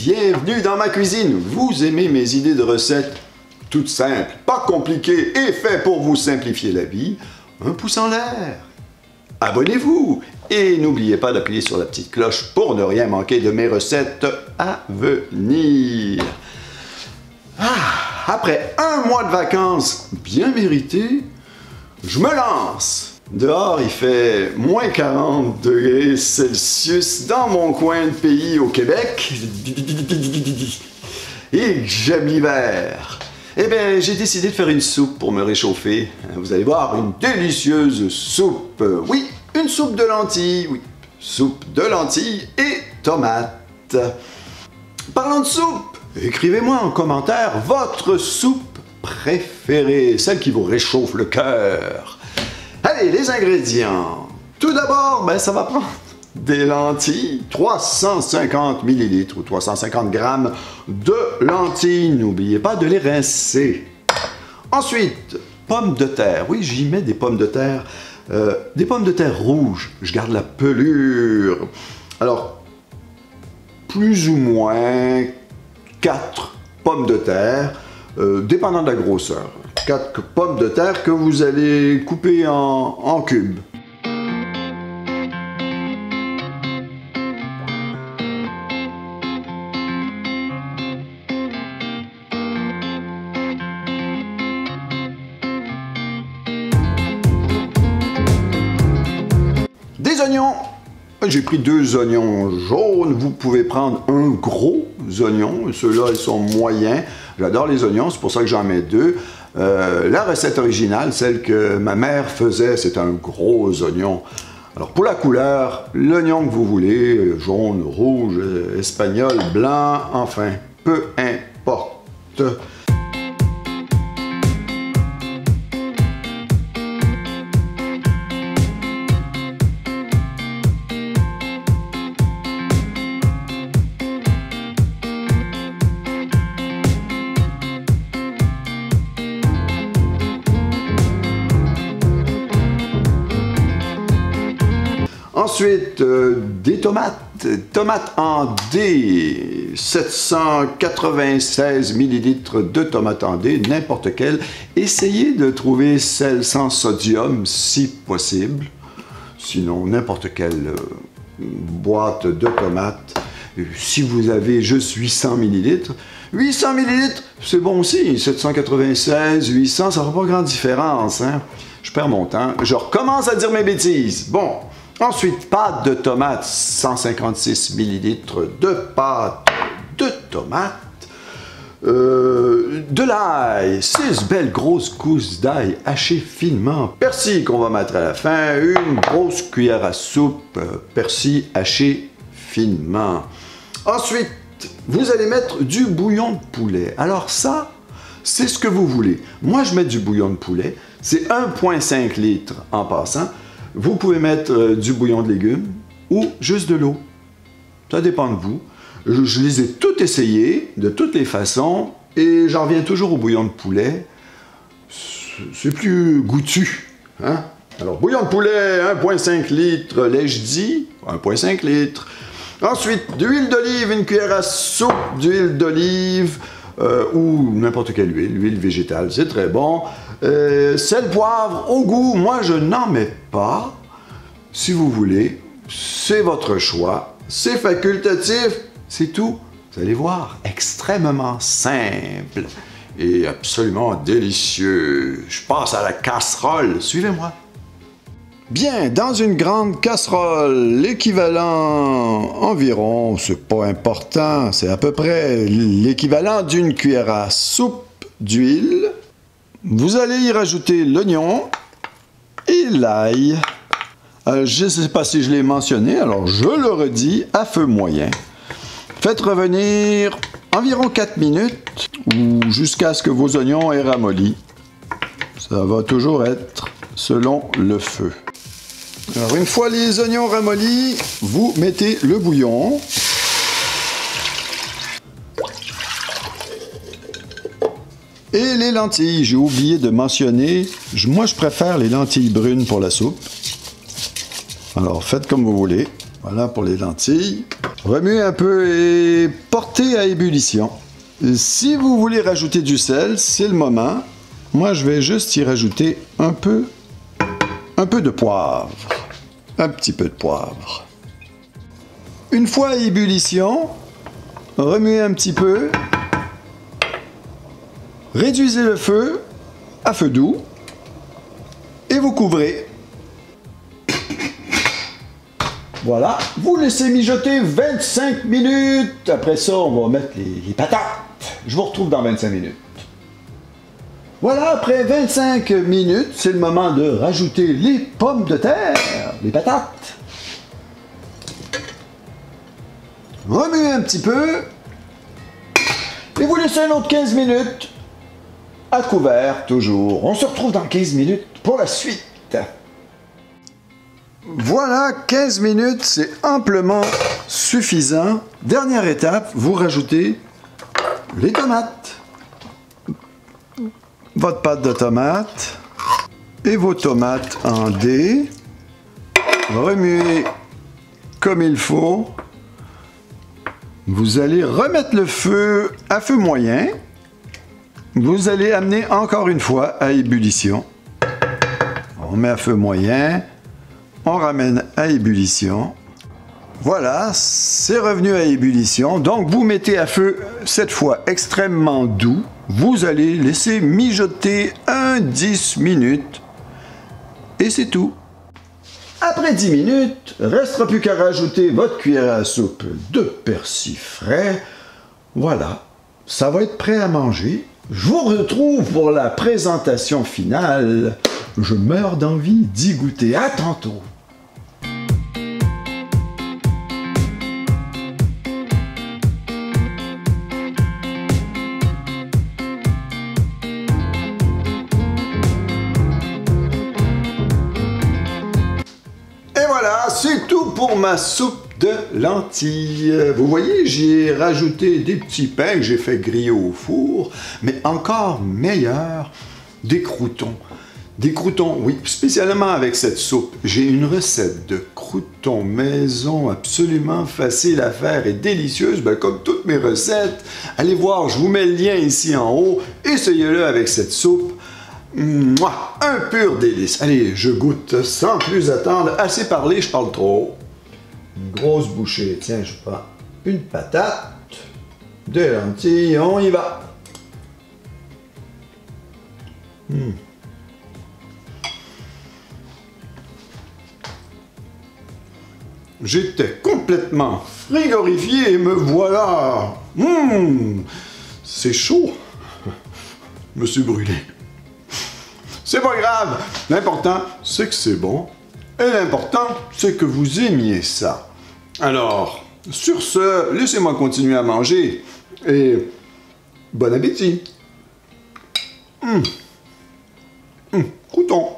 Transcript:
bienvenue dans ma cuisine. Vous aimez mes idées de recettes toutes simples, pas compliquées et faites pour vous simplifier la vie? Un pouce en l'air. Abonnez-vous et n'oubliez pas d'appuyer sur la petite cloche pour ne rien manquer de mes recettes à venir. Après un mois de vacances bien méritées, je me lance. Dehors, il fait moins 40 degrés Celsius dans mon coin de pays au Québec. Et j'aime l'hiver. Eh bien, j'ai décidé de faire une soupe pour me réchauffer. Vous allez voir, une délicieuse soupe. Oui, une soupe de lentilles. Oui, soupe de lentilles et tomates. Parlant de soupe, écrivez-moi en commentaire votre soupe préférée, celle qui vous réchauffe le cœur. Allez, les ingrédients. Tout d'abord, ça va prendre des lentilles, 350 ml ou 350 g de lentilles. N'oubliez pas de les rincer. Ensuite, pommes de terre. Oui, j'y mets des pommes de terre. Des pommes de terre rouges. Je garde la pelure. Alors, plus ou moins 4 pommes de terre, dépendant de la grosseur. 4 pommes de terre que vous allez couper en cubes. Des oignons. J'ai pris 2 oignons jaunes. Vous pouvez prendre un gros oignon. Ceux-là, ils sont moyens. J'adore les oignons, c'est pour ça que j'en mets 2. La recette originale, celle que ma mère faisait, c'est un gros oignon. Alors pour la couleur, l'oignon que vous voulez, jaune, rouge, espagnol, blanc, enfin, peu importe. Ensuite, des tomates. Tomates en dés. 796 ml de tomates en dés, n'importe quelle. Essayez de trouver celle sans sodium, si possible. Sinon, n'importe quelle boîte de tomates. Si vous avez juste 800 ml, 800 ml, c'est bon aussi. 796, 800, ça ne fera pas grande différence. Hein? Je perds mon temps. Je recommence à dire mes bêtises. Bon. Ensuite, pâte de tomate, 156 ml de pâte de tomate. De l'ail, 6 belles grosses gousses d'ail hachées finement. Persil qu'on va mettre à la fin, une grosse cuillère à soupe, persil haché finement. Ensuite, vous allez mettre du bouillon de poulet. Alors ça, c'est ce que vous voulez. Moi, je mets du bouillon de poulet. C'est 1,5 litre en passant. Vous pouvez mettre du bouillon de légumes ou juste de l'eau. Ça dépend de vous. Je les ai toutes essayées, de toutes les façons, et j'en reviens toujours au bouillon de poulet. C'est plus goûtu. Hein? Alors, bouillon de poulet, 1,5 litre, l'ai-je dit? 1,5 litre. Ensuite, d'huile d'olive, une cuillère à soupe d'huile d'olive, ou n'importe quelle huile végétale, c'est très bon. Sel, poivre, au goût, moi je n'en mets pas. Si vous voulez, c'est votre choix. C'est facultatif, c'est tout. Vous allez voir, extrêmement simple et absolument délicieux. Je passe à la casserole, suivez-moi. Bien, dans une grande casserole, l'équivalent environ, c'est pas important, c'est à peu près l'équivalent d'une cuillère à soupe d'huile. Vous allez y rajouter l'oignon et l'ail. Je ne sais pas si je l'ai mentionné, alors je le redis à feu moyen. Faites revenir environ 4 minutes ou jusqu'à ce que vos oignons aient ramolli. Ça va toujours être selon le feu. Alors une fois les oignons ramollis, vous mettez le bouillon. Et les lentilles, j'ai oublié de mentionner, moi je préfère les lentilles brunes pour la soupe. Alors faites comme vous voulez. Voilà pour les lentilles. Remuez un peu et portez à ébullition. Si vous voulez rajouter du sel, c'est le moment. Moi, je vais juste y rajouter un peu de poivre. Un petit peu de poivre. Une fois à ébullition, remuez un petit peu. Réduisez le feu à feu doux et vous couvrez. Voilà, vous laissez mijoter 25 minutes. Après ça, on va mettre les patates. Je vous retrouve dans 25 minutes. Voilà, après 25 minutes, c'est le moment de rajouter les pommes de terre, les patates. Remuez un petit peu. Et vous laissez un autre 15 minutes. À couvert, toujours. On se retrouve dans 15 minutes pour la suite. Voilà, 15 minutes, c'est amplement suffisant. Dernière étape, vous rajoutez les tomates. Votre pâte de tomate et vos tomates en dés. Remuez comme il faut. Vous allez remettre le feu à feu moyen. Vous allez amener encore une fois à ébullition. On met à feu moyen. On ramène à ébullition. Voilà, c'est revenu à ébullition. Donc, vous mettez à feu, cette fois extrêmement doux. Vous allez laisser mijoter 10 minutes. Et c'est tout. Après 10 minutes, restera plus qu'à rajouter votre cuillère à soupe de persil frais. Voilà, ça va être prêt à manger. Je vous retrouve pour la présentation finale. Je meurs d'envie d'y goûter. À tantôt. Voilà, c'est tout pour ma soupe de lentilles. Vous voyez, j'y ai rajouté des petits pains que j'ai fait griller au four, mais encore meilleur, des croûtons. Des croûtons, oui, spécialement avec cette soupe. J'ai une recette de croûtons maison absolument facile à faire et délicieuse, comme toutes mes recettes. Allez voir, je vous mets le lien ici en haut. Essayez-le avec cette soupe. Mouah, un pur délice. Allez, je goûte sans plus attendre. Assez parlé, je parle trop. Une grosse bouchée. Tiens, je prends une patate, des lentilles, on y va. J'étais complètement frigorifié et me voilà. C'est chaud. Je me suis brûlé. C'est pas grave. L'important, c'est que c'est bon. Et l'important, c'est que vous aimiez ça. Alors, sur ce, laissez-moi continuer à manger. Et bon appétit. Croûtons.